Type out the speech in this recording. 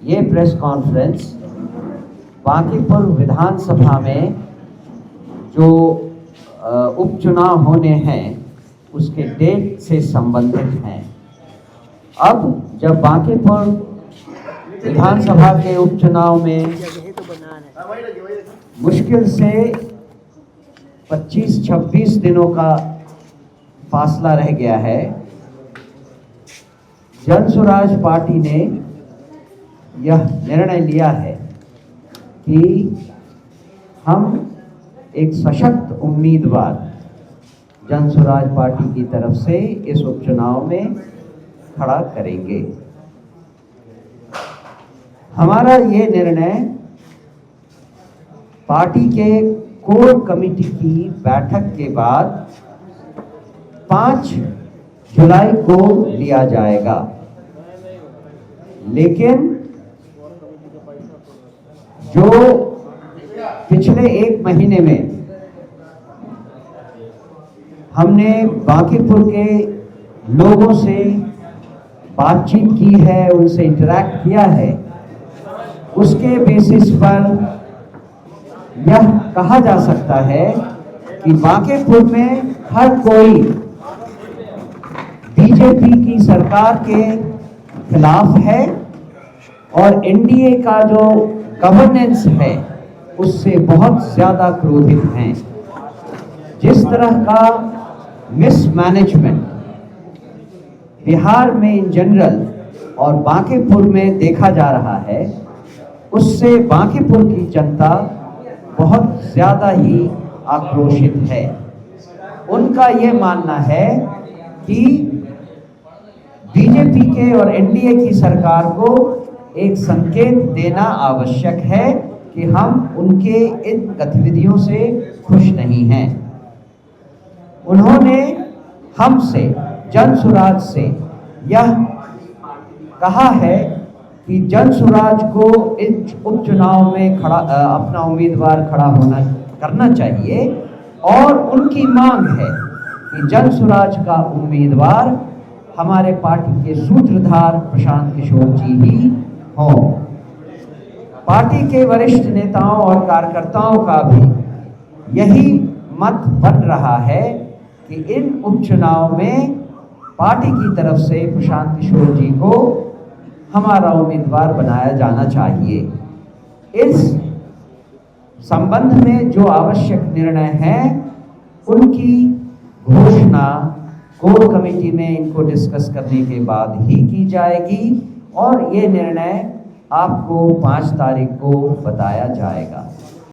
ये press conference Bankipur विधानसभा में जो उपचुनाव होने हैं उसके डेट से संबंधित हैं। अब जब बांकीपुर विधानसभा के उपचुनाव में मुश्किल से 25-26 दिनों का फासला रह गया है, जनसुराज पार्टी ने यह निर्णय लिया है कि हम एक सशक्त उम्मीदवार जनसुराज पार्टी की तरफ से इस उपचुनाव में खड़ा करेंगे। हमारा ये निर्णय पार्टी के कोर कमेटी की बैठक के बाद 5 जुलाई को लिया जाएगा, लेकिन जो पिछले 1 महीने में हमने बांकीपुर के लोगों से बातचीत की है, उनसे इंटरैक्ट किया है, उसके बेसिस पर यह कहा जा सकता है कि बांकीपुर में हर कोई बीजेपी की सरकार के खिलाफ है और एनडीए का जो गवर्नेंस है उससे बहुत ज्यादा क्रोधित हैं। जिस तरह का मिसमैनेजमेंट बिहार में इन जनरल और बांकीपुर में देखा जा रहा है, उससे बांकीपुर की जनता बहुत ज्यादा ही आक्रोशित है। उनका ये मानना है कि बीजेपी के और एनडीए की सरकार को एक संकेत देना आवश्यक है कि हम उनके इन गतिविधियों से खुश नहीं हैं। उन्होंने हमसे, जनसुराज से यह कहा है कि जनसुराज को इस उपचुनाव में अपना उम्मीदवार खड़ा करना चाहिए और उनकी मांग है कि जनसुराज का उम्मीदवार हमारे पार्टी के सूत्रधार प्रशांत किशोर जी ही हों। पार्टी के वरिष्ठ नेताओं और कार्यकर्ताओं का भी यही मत बन रहा है कि इन उपचुनाव में पार्टी की तरफ से प्रशांत किशोर जी को हमारा उम्मीदवार बनाया जाना चाहिए। इस संबंध में जो आवश्यक निर्णय है उनकी घोषणा कोर कमेटी में इनको डिस्कस करने के बाद ही की जाएगी और ये निर्णय आपको 5 तारीख को बताया जाएगा।